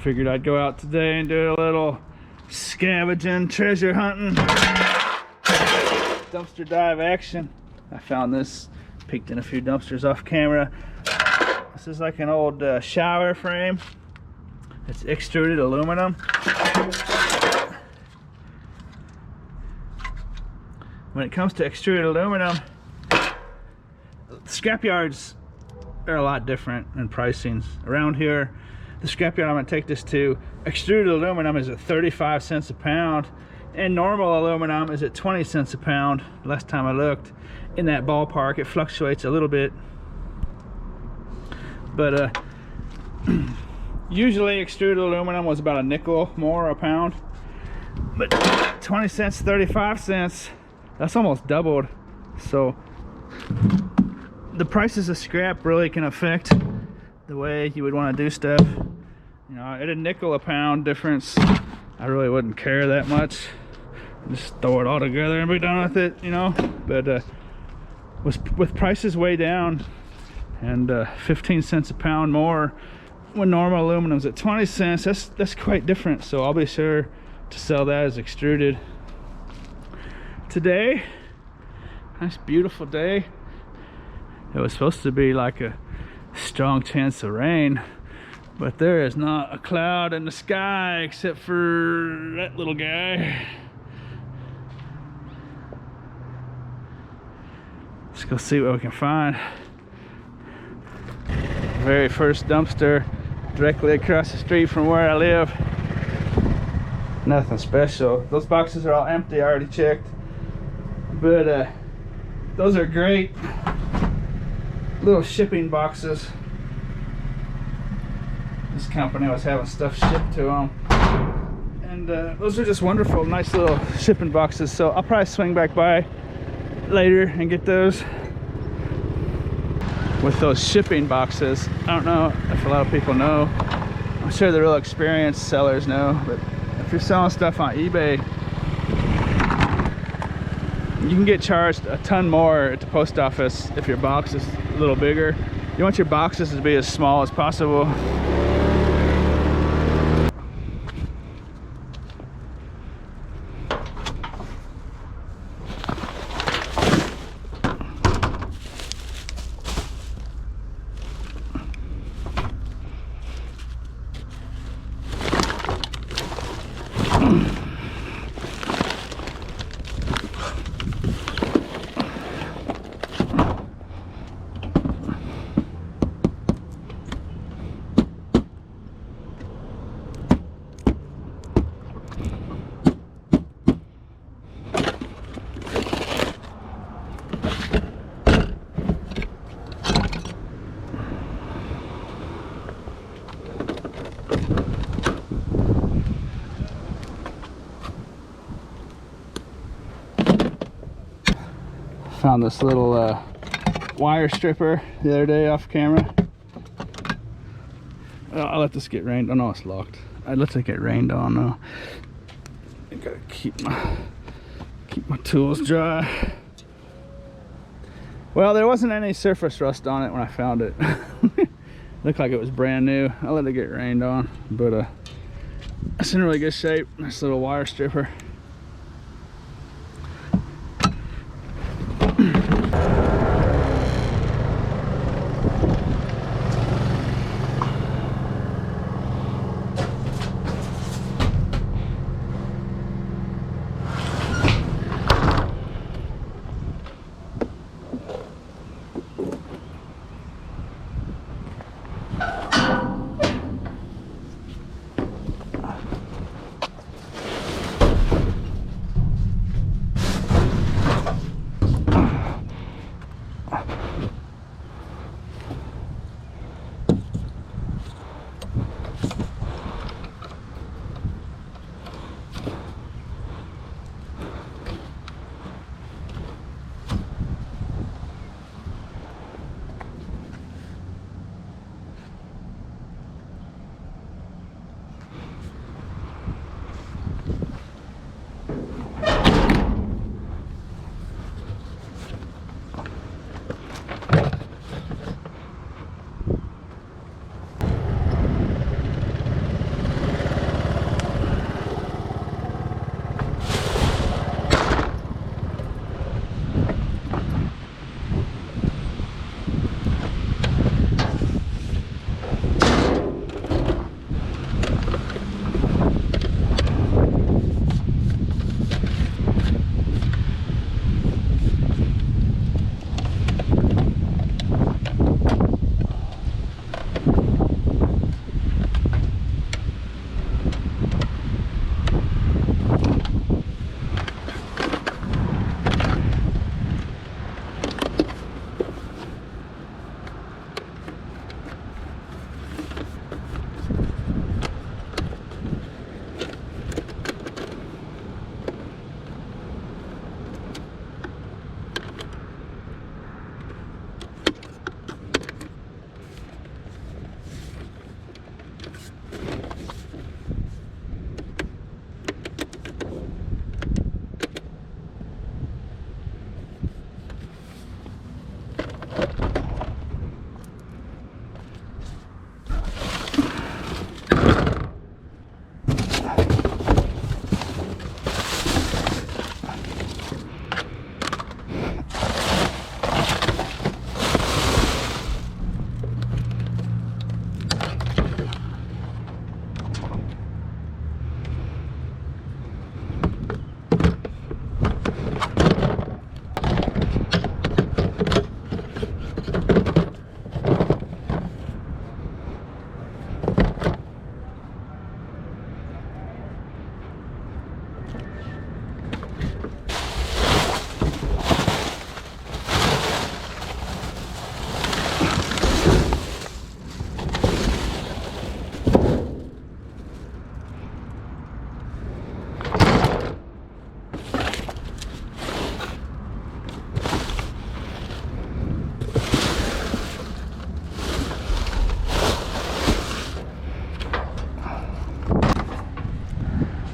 figured I'd go out today and do a little scavenging, treasure hunting, dumpster dive action. I found this, peeked in a few dumpsters off camera. This is like an old shower frame. It's extruded aluminum. When it comes to extruded aluminum, scrapyards are a lot different in pricings. Around here, the scrapyard I'm gonna take this to, extruded aluminum is at 35 cents a pound, and normal aluminum is at 20 cents a pound. Last time I looked, in that ballpark. It fluctuates a little bit, but usually extruded aluminum was about a nickel more a pound, but 20 cents, 35 cents, that's almost doubled. So the prices of scrap really can affect the way you would want to do stuff. You know, at a nickel a pound difference, I really wouldn't care that much. Just throw it all together and be done with it, you know. But with prices way down and 15 cents a pound more when normal aluminum's at 20 cents, that's quite different. So I'll be sure to sell that as extruded. Today, nice beautiful day. It was supposed to be like a strong chance of rain, but there is not a cloud in the sky except for that little guy. Let's go see what we can find. Very first dumpster directly across the street from where I live. Nothing special. Those boxes are all empty, I already checked. But those are great little shipping boxes. This company was having stuff shipped to them, and those are just wonderful, nice little shipping boxes. So I'll probably swing back by later and get those. With those shipping boxes, I don't know if a lot of people know, I'm sure the real experienced sellers know, but if you're selling stuff on eBay, you can get charged a ton more at the post office if your box is a little bigger. You want your boxes to be as small as possible. Found this little wire stripper the other day off camera. I'll let this get rained. Oh no, it's locked. I'd let it get rained on though. I gotta keep my tools dry. Well, there wasn't any surface rust on it when I found it. Looked like it was brand new. I'll let it get rained on, but it's in really good shape. Nice little wire stripper.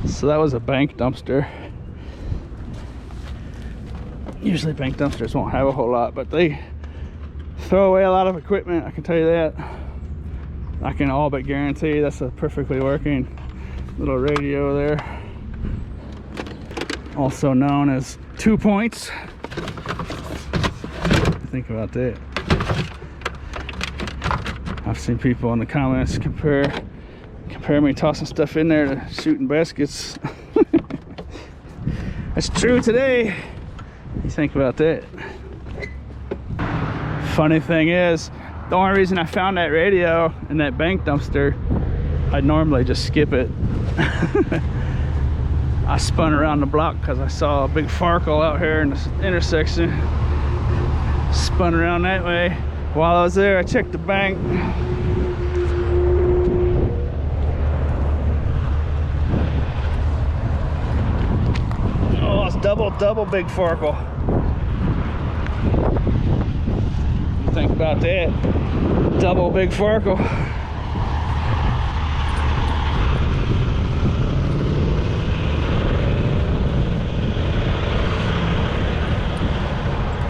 So that was a bank dumpster. Usually bank dumpsters won't have a whole lot, but they throw away a lot of equipment, I can tell you that. I can all but guarantee that's a perfectly working little radio there. Also known as 2 points. Think about that. I've seen people in the comments compare me tossing stuff in there to shooting baskets. That's true today. You think about that. Funny thing is, the only reason I found that radio in that bank dumpster, I'd normally just skip it. I spun around the block because I saw a big farkle out here in this intersection. Spun around that way. While I was there, I checked the bank. Oh, it's double big farkle. You think about that. Double big farkle.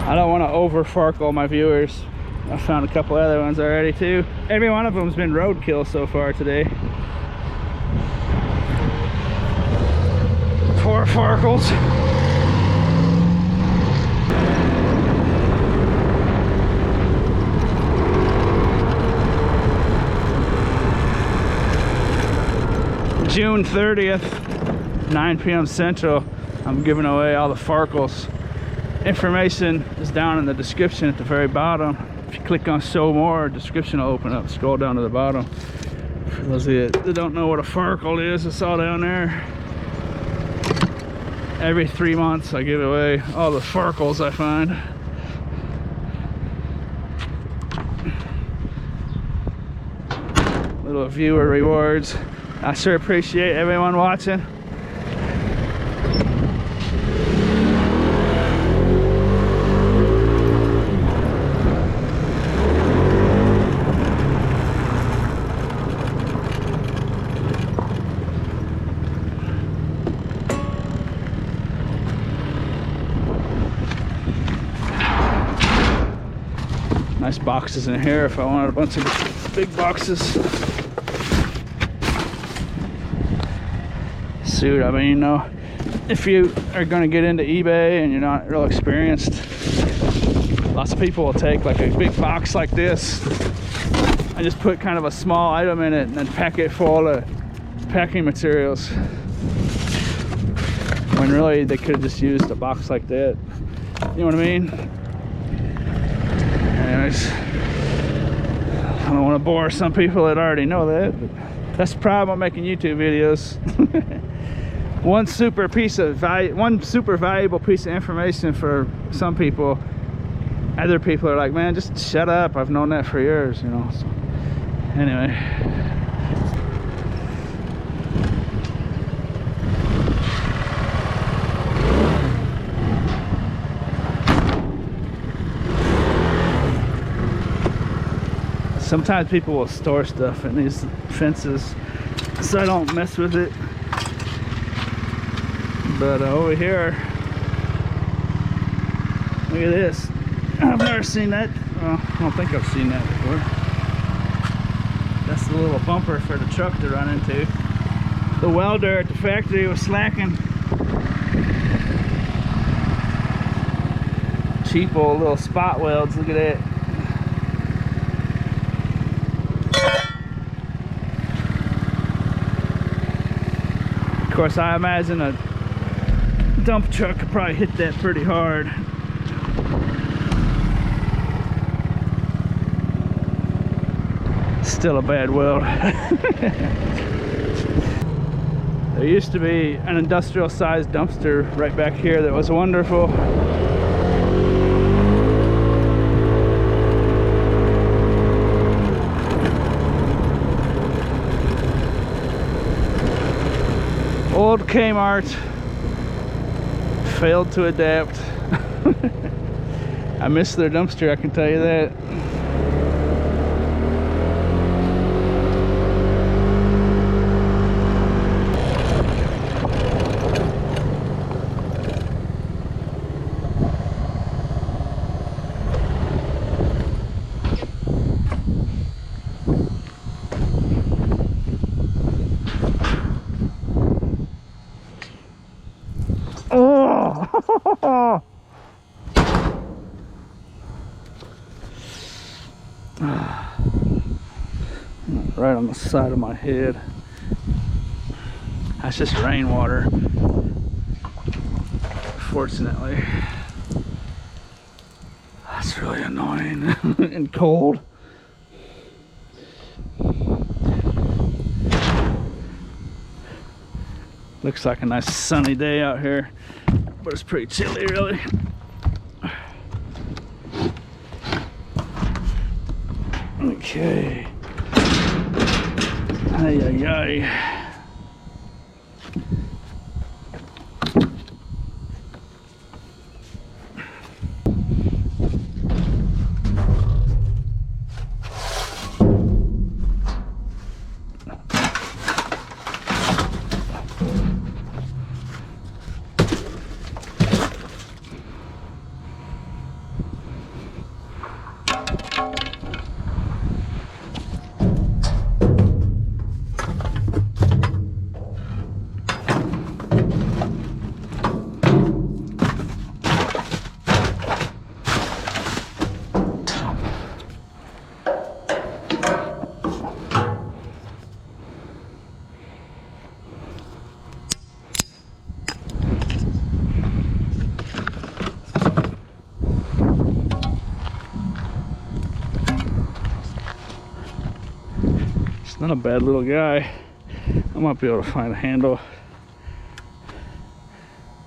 I don't want to over farkle my viewers. I found a couple other ones already too. Every one of them's been roadkill so far today. 4 farkles. June 30th, 9 p.m. Central, I'm giving away all the farkles. Information is down in the description at the very bottom. If you click on show more, description will open up. Scroll down to the bottom. For those of you that don't know what a farkle is, it's all down there. Every 3 months I give away all the farkles I find. Little viewer rewards. I sure appreciate everyone watching. Nice boxes in here if I wanted a bunch of big boxes. Shoot, I mean, you know, if you are going to get into eBay and you're not real experienced, lots of people will take like a big box like this and just put kind of a small item in it and then pack it full of packing materials, when really they could have just used a box like that. You know what I mean? Anyways, I don't want to bore some people that already know that, but that's the problem with making YouTube videos. One super valuable piece of information for some people. Other people are like, man, just shut up, I've known that for years, you know. So, anyway. Sometimes people will store stuff in these fences, so I don't mess with it. But over here, look at this. I've never seen that. Well, I don't think I've seen that before. That's the little bumper for the truck to run into. The welder at the factory was slacking. Cheap old little spot welds, look at that. Of course, I imagine a dump truck could probably hit that pretty hard. Still a bad weld. There used to be an industrial sized dumpster right back here that was wonderful. Old Kmart failed to adapt. I miss their dumpster, I can tell you that. Oh! Right on the side of my head. That's just rainwater, fortunately. That's really annoying and cold. Looks like a nice sunny day out here, but it's pretty chilly, really. Okay. Ay, ay, ay. Not a bad little guy. I might be able to find a handle.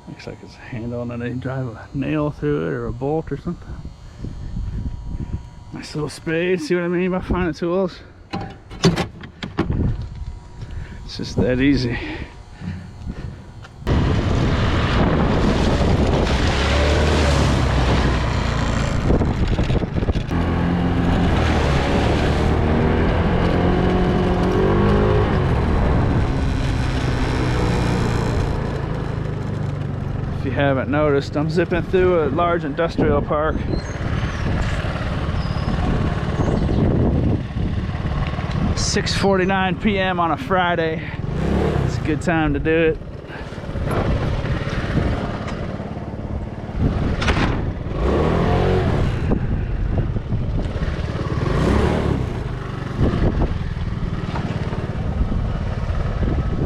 Looks like it's a handle and then they drive a nail through it or a bolt or something. Nice little spade. See what I mean by finding tools? It's just that easy. If you haven't noticed, I'm zipping through a large industrial park. It's 6:49 p.m. on a Friday. It's a good time to do it.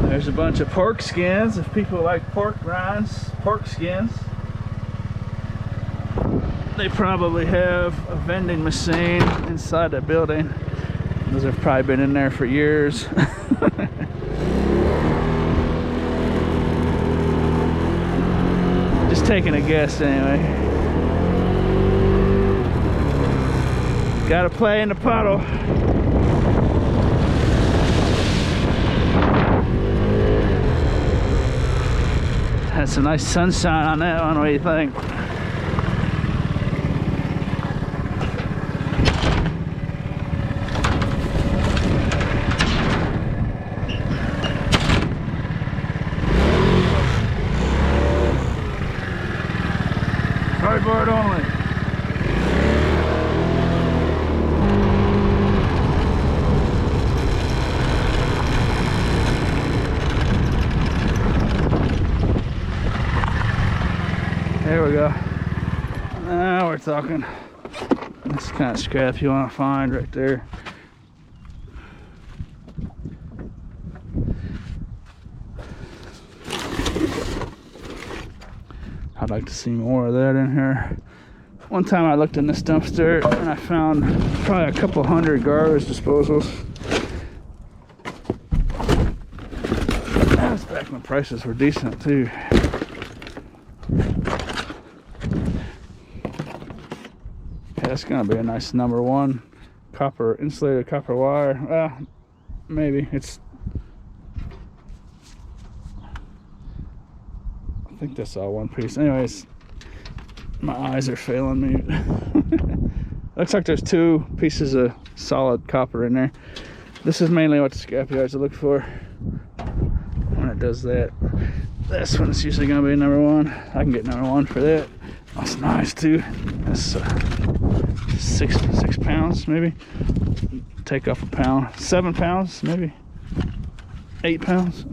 There's a bunch of pork skins if people like pork rinds, pork skins. They probably have a vending machine inside that building. Those have probably been in there for years. Just taking a guess anyway. Gotta play in the puddle. Had some nice sunshine on that one. What do you think? Cardboard only. There we go. Now we're talking. That's the kind of scrap you want to find right there. I'd like to see more of that in here. One time I looked in this dumpster and I found probably a couple hundred garbage disposals. That was back when prices were decent too. Yeah, that's gonna be a nice number one. Copper, insulated copper wire. Maybe it's, I think that's all one piece. Anyways, my eyes are failing me. Looks like there's 2 pieces of solid copper in there. This is mainly what the scrapyards are looking for when it does that. This one's usually gonna be number one. I can get number one for that. That's nice too. That's 6 pounds maybe. Take off a pound. 7 pounds maybe. 8 pounds.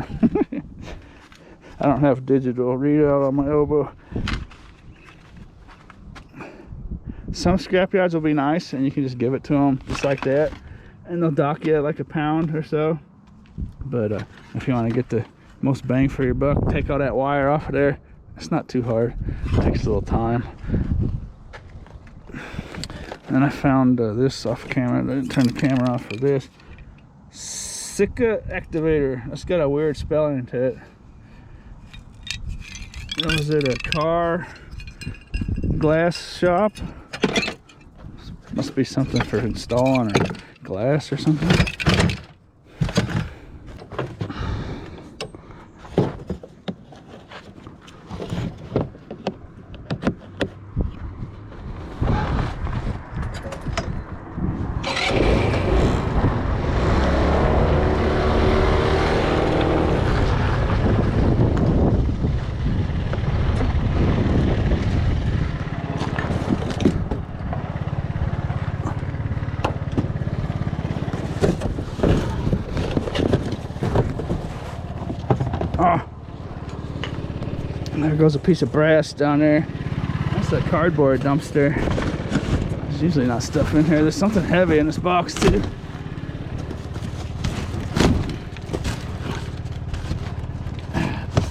I don't have digital readout on my elbow. Some scrapyards will be nice and you can just give it to them just like that, and they'll dock you like a pound or so. But if you want to get the most bang for your buck, take all that wire off of there. It's not too hard. It takes a little time. And I found this off camera. I didn't turn the camera off for this. Sika activator. That's got a weird spelling to it. Was it a car glass shop? Must be something for installing or glass or something. Oh, and there goes a piece of brass down there. That's a cardboard dumpster. There's usually not stuff in here. There's something heavy in this box too.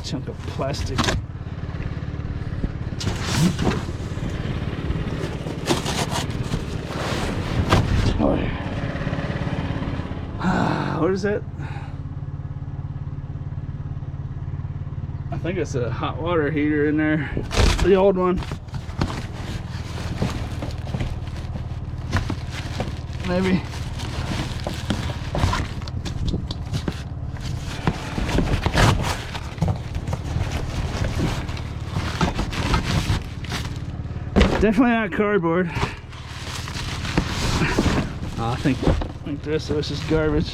Chunk of plastic. What is it? I think it's a hot water heater in there, the old one. Maybe. Definitely not cardboard. I think the rest of this is garbage.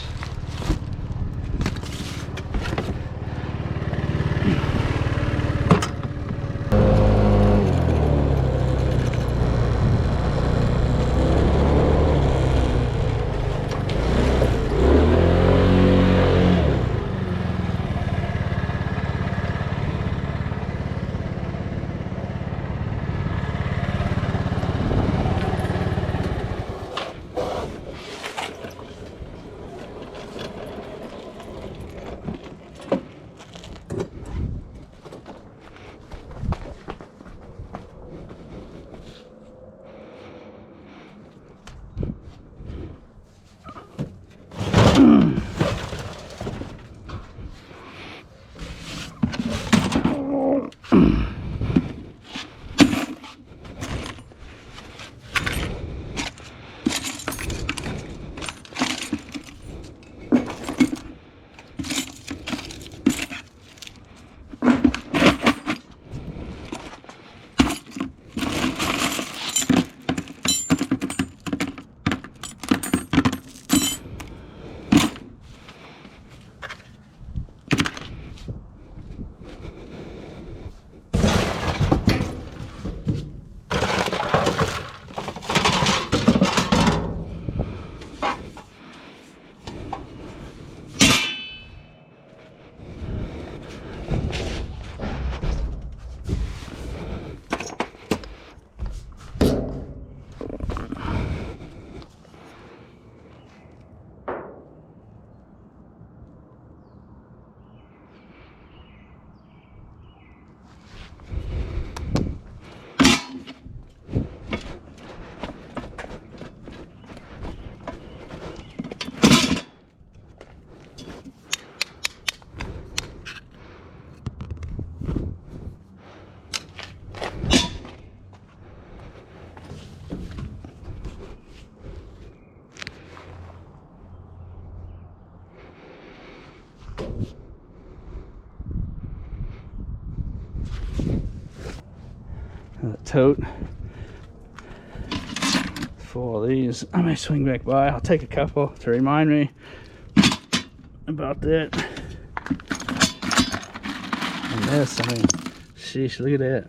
tote full of these. I may swing back by. I'll take a couple to remind me about that. And this, I mean, sheesh, look at that.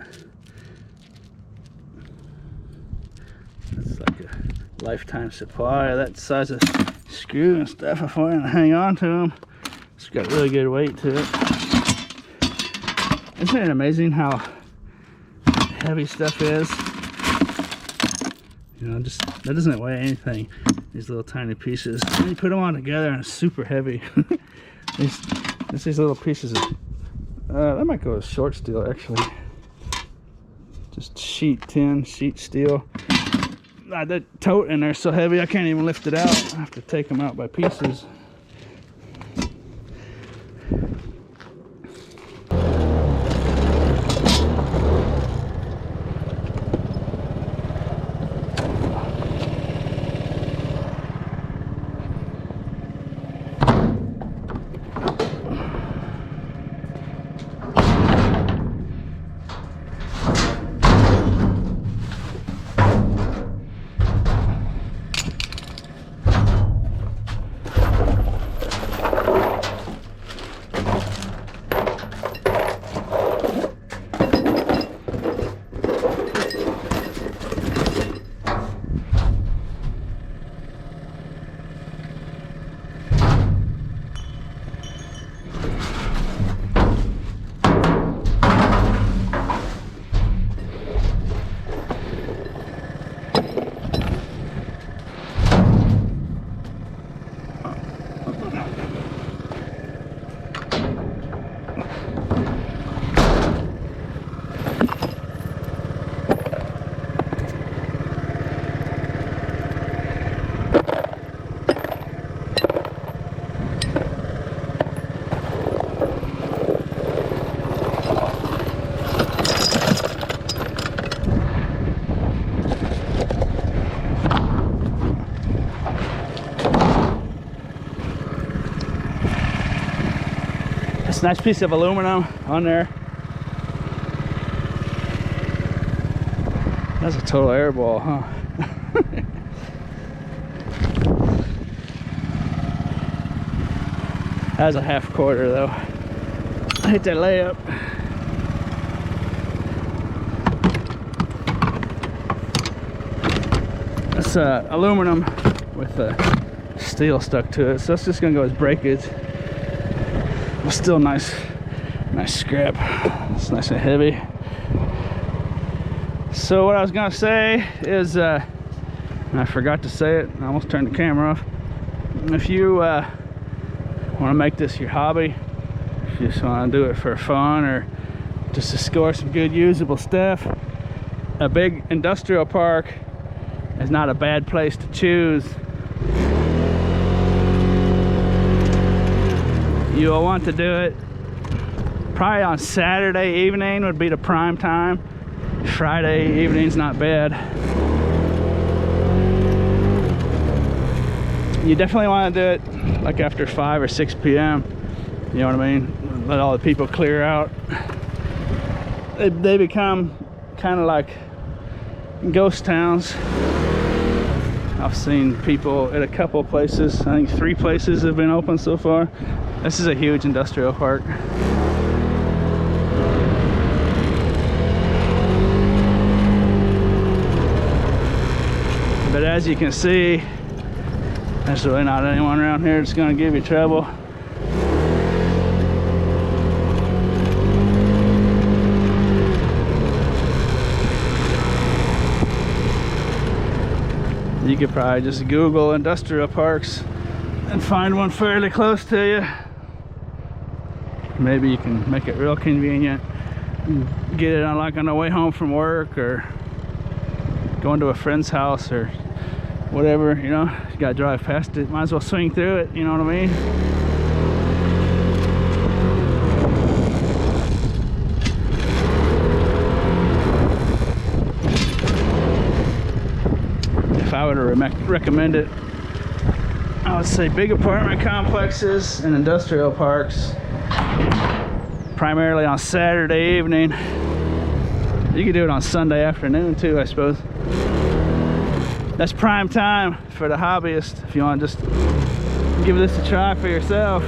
That's like a lifetime supply of that size of screw and stuff if I want to hang on to them. It's got really good weight to it. Isn't it amazing how heavy stuff is? You know, just that doesn't weigh anything. These little tiny pieces. And you put them on together and it's super heavy. these little pieces of that might go as short steel actually. Just sheet tin, sheet steel. That tote in there is so heavy I can't even lift it out. I have to take them out by pieces. Nice piece of aluminum on there. That's a total air ball, huh? That was a half quarter though. I hit that layup. That's aluminum with steel stuck to it, so it's just gonna go as breakage. But still nice scrap. It's nice and heavy. So what I was gonna say is, and I forgot to say it, I almost turned the camera off. If you want to make this your hobby, if you just want to do it for fun or just to score some good usable stuff, a big industrial park is not a bad place to choose. You'll want to do it probably on Saturday evening would be the prime time. Friday evening's not bad. You definitely want to do it like after 5 or 6 p.m. You know what I mean? Let all the people clear out. They become kind of like ghost towns. I've seen people at a couple places. I think 3 places have been open so far. This is a huge industrial park. But as you can see, there's really not anyone around here that's going to give you trouble. You could probably just Google industrial parks and find one fairly close to you. Maybe you can make it real convenient. Get it on like on the way home from work or going to a friend's house or whatever, you know. You gotta drive past it, might as well swing through it, you know what I mean? If I were to recommend it, I would say big apartment complexes and industrial parks, primarily on Saturday evening. You could do it on Sunday afternoon too, I suppose. That's prime time for the hobbyist if you want to just give this a try for yourself.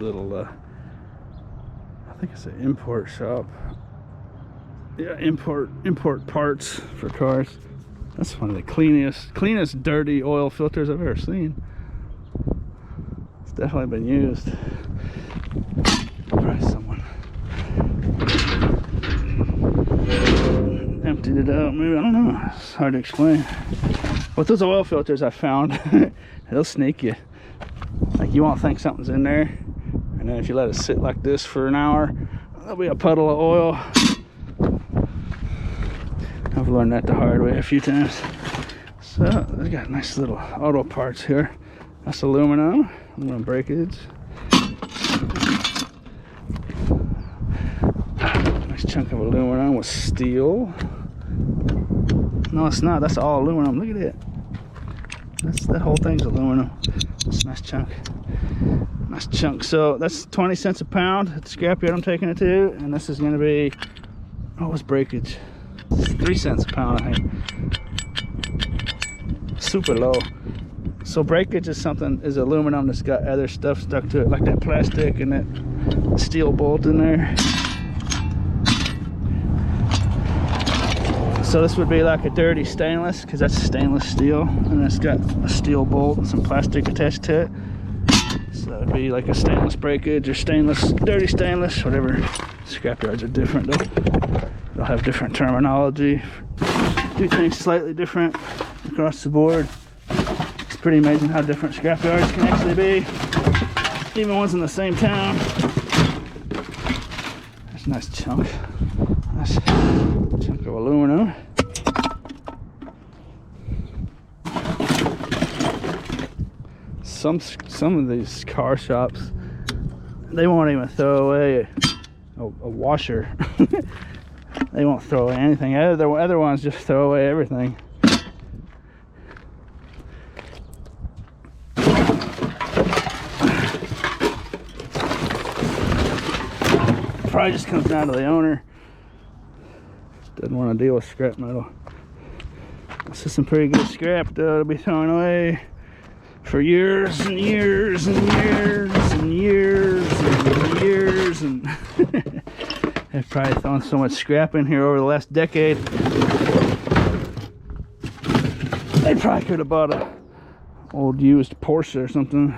Little I think it's an import shop. Yeah, import parts for cars. That's one of the cleanest dirty oil filters I've ever seen. It's definitely been used. Probably someone emptied it out, maybe, I don't know, it's hard to explain. With those oil filters I found, they'll sneak you. Like, you won't think something's in there, and then if you let it sit like this for an hour, there'll be a puddle of oil. I've learned that the hard way a few times. So they got nice little auto parts here. That's aluminum breakage. Nice chunk of aluminum with steel. No, it's not. That's all aluminum. Look at it. That whole thing's aluminum. It's a nice chunk. Nice chunk. So that's 20 cents a pound at the scrapyard I'm taking it to, and this is going to be, what was breakage? 3 cents a pound, I think. Super low. So breakage is aluminum that's got other stuff stuck to it, like that plastic and that steel bolt in there. So this would be like a dirty stainless, because that's stainless steel, and it's got a steel bolt and some plastic attached to it. So it would be like a stainless breakage or dirty stainless, whatever. Scrapyards are different though. They'll have different terminology. Do things slightly different across the board. It's pretty amazing how different scrapyards can actually be, even ones in the same town. That's a nice chunk. Nice chunk of aluminum. Some of these car shops, they won't even throw away a washer. They won't throw away anything. Other ones just throw away everything. Probably just comes down to the owner. Doesn't want to deal with scrap metal. This is some pretty good scrap though to be thrown away for years and years and years and years and years, and they've probably thrown so much scrap in here over the last decade. They probably could have bought a old used Porsche or something.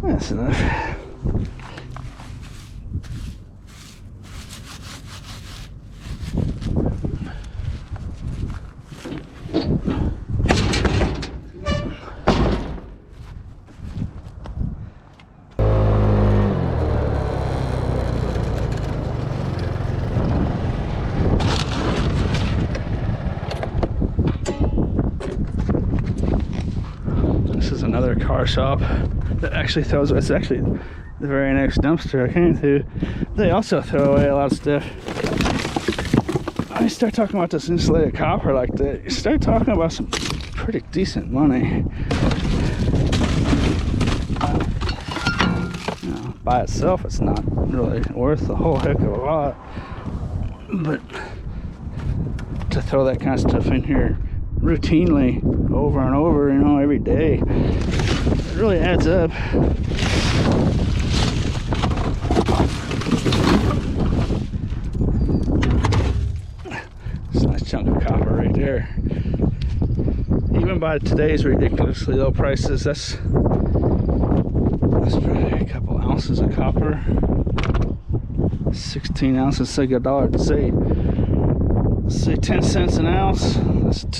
That's enough. This is another car shop that actually throws, it's actually the very next dumpster I came to. They also throw away a lot of stuff. When you start talking about this insulated copper like that, you start talking about some pretty decent money. You know, by itself it's not really worth a whole heck of a lot. But to throw that kind of stuff in here routinely over and over, you know, every day, it really adds up. It's a nice chunk of copper right there. Even by today's ridiculously low prices, that's probably a couple ounces of copper. 16 ounces, say say 10 cents an ounce.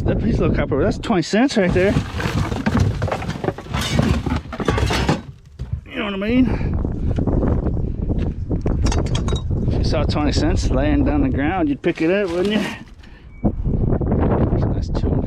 That piece of copper, that's 20 cents right there. You know what I mean? If you saw 20 cents laying down the ground, you'd pick it up, wouldn't you? There's a nice chunk.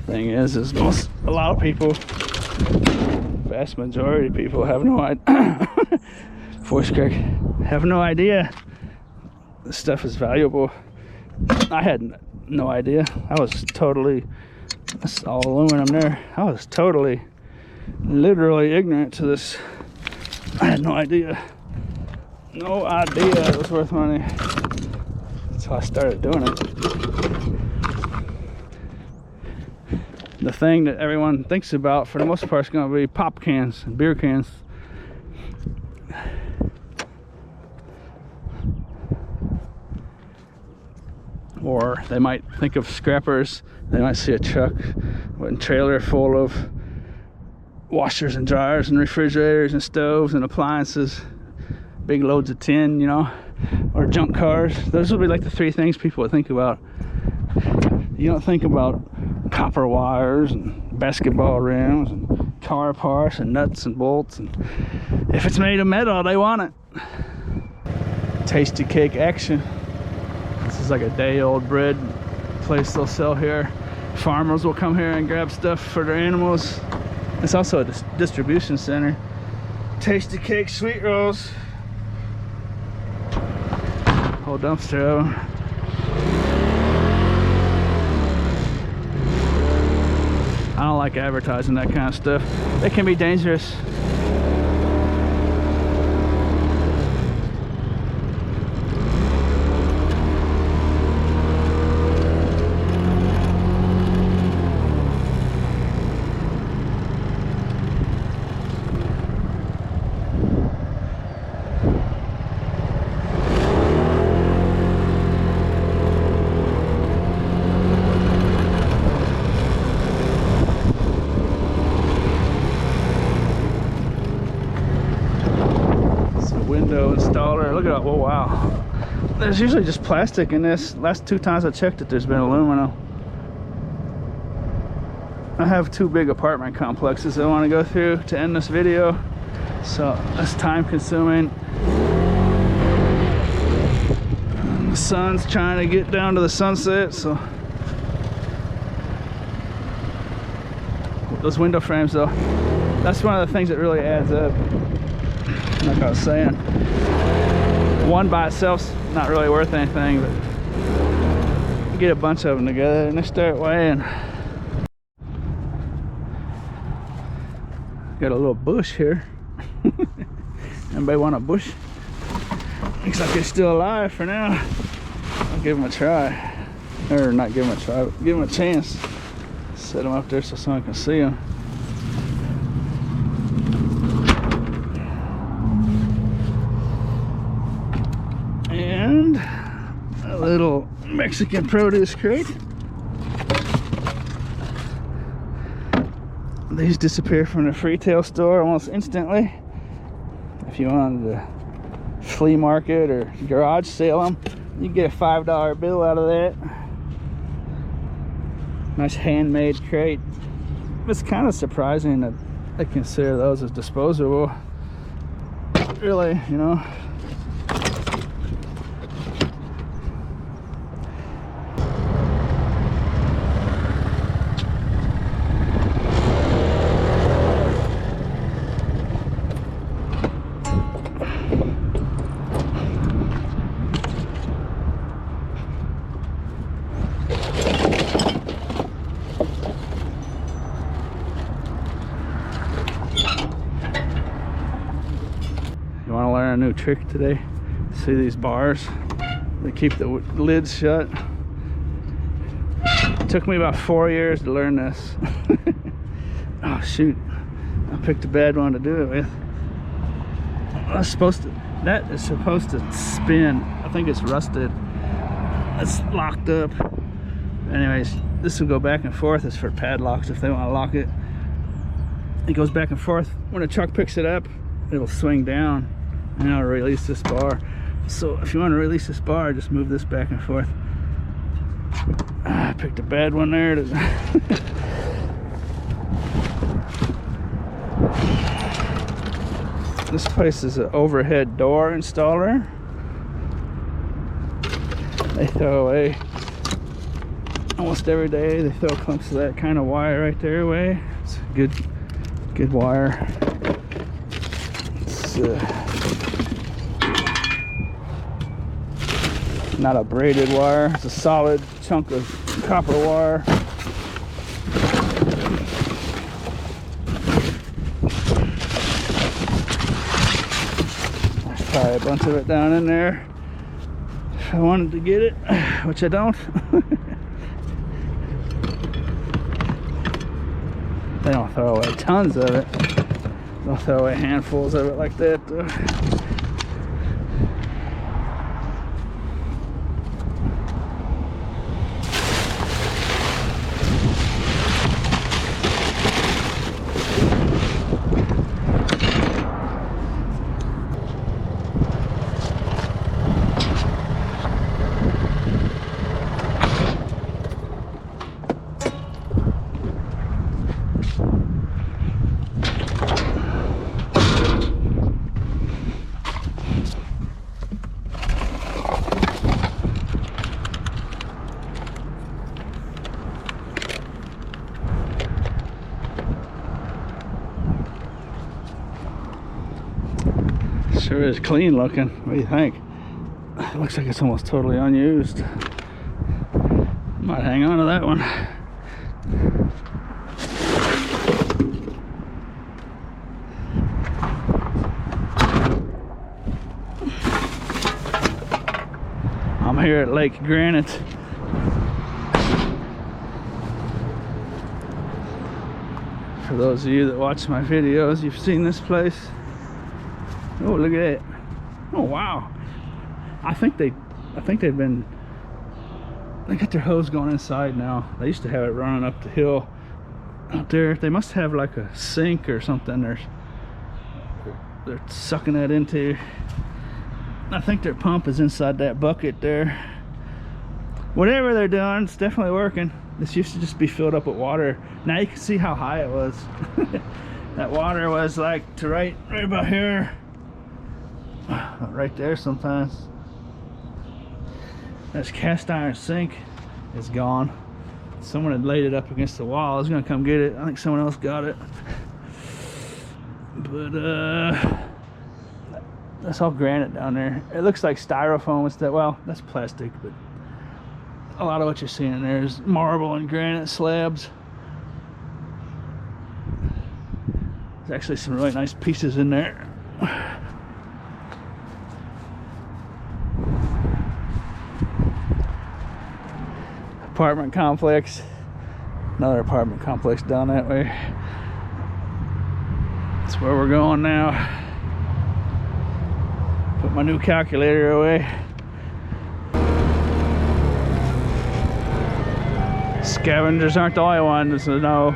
Thing is a lot of people, vast majority of people have no idea. Voice crack, have no idea this stuff is valuable. I had no idea. I was totally, that's all aluminum there. I was totally, literally ignorant to this. I had no idea. No idea it was worth money. That's how I started doing it. The thing that everyone thinks about for the most part is going to be pop cans and beer cans. Or they might think of scrappers. They might see a truck with a trailer full of washers and dryers and refrigerators and stoves and appliances, big loads of tin, you know, or junk cars. Those will be like the three things people would think about. You don't think about copper wires and basketball rims and car parts and nuts and bolts, and if it's made of metal, they want it. Tasty cake action. This is like a day-old bread place they'll sell here. Farmers will come here and grab stuff for their animals. It's also a distribution center. Tasty cake, sweet rolls. Whole dumpster of them. I don't like advertising that kind of stuff. It can be dangerous. Window installer. Look at that. Oh wow, there's usually just plastic in this. Last two times I checked it, there's been aluminum. I have two big apartment complexes I want to go through to end this video, so that's time consuming. The sun's trying to get down to the sunset, so those window frames though, that's one of the things that really adds up. Like I was saying, one by itself's not really worth anything, but you get a bunch of them together and they start weighing. Got a little bush here. Anybody want a bush? Looks like they're still alive for now. I'll give them a try, or not give them a try, but give them a chance. Set them up there so someone can see them. And a little Mexican produce crate. These disappear from the retail store almost instantly. If you wanted to flea market or garage sale them, you get a $5 bill out of that. Nice handmade crate. It's kind of surprising that they consider those as disposable. Really, you know. You want to learn a new trick today? See these bars? They keep the lids shut. It took me about 4 years to learn this. Oh shoot, I picked a bad one to do it with. That is supposed to spin. I think it's rusted. It's locked up. Anyways, this will go back and forth. It's for padlocks if they want to lock it. It goes back and forth. When a truck picks it up, it'll swing down and I'll release this bar. So if you want to release this bar, just move this back and forth. I picked a bad one there. This place is an overhead door installer. They throw away almost every day. They throw clumps of that kind of wire right there away. It's a good wire. It's not a braided wire. It's a solid chunk of copper wire. There's probably a bunch of it down in there if I wanted to get it, which I don't. They don't throw away tons of it. They'll throw away handfuls of it like that though. Sure is clean looking. What do you think? It looks like it's almost totally unused. Might hang on to that one. I'm here at Lake Granite. For those of you that watch my videos, you've seen this place. Oh, look at that. Oh wow. I think they've been, they got their hose going inside now. They used to have it running up the hill out there. They must have like a sink or something they're sucking that into. I think their pump is inside that bucket there. Whatever they're doing, it's definitely working. This used to just be filled up with water. Now you can see how high it was. That water was like to right about here. Right there sometimes. This cast iron sink is gone. Someone had laid it up against the wall. I was gonna come get it. I think someone else got it. But that's all granite down there. It looks like styrofoam and stuff. Well, that's plastic, but a lot of what you're seeing in there is marble and granite slabs. There's actually some really nice pieces in there. Apartment complex. Another apartment complex down that way. That's where we're going now. Put my new calculator away. Scavengers aren't the only ones, so no,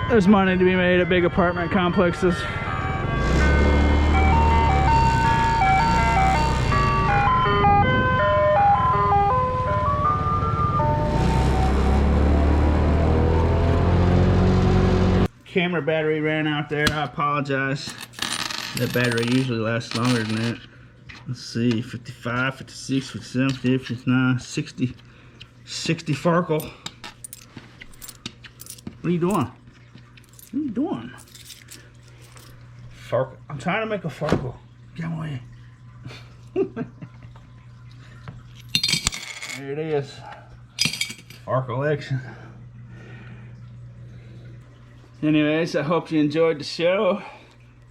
there's money to be made at big apartment complexes. camera battery ran out there. I apologize. That battery usually lasts longer than that. Let's see, 55, 56, 57, 58, 59, 60. 60 Farkle. What are you doing? What are you doing? Farkle. I'm trying to make a Farkle. Get away. There it is. Farkle action. Anyways, I hope you enjoyed the show.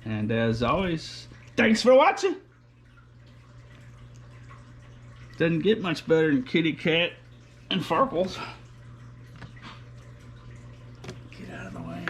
And as always, thanks for watching. Doesn't get much better than kitty cat and Farkles. Get out of the way.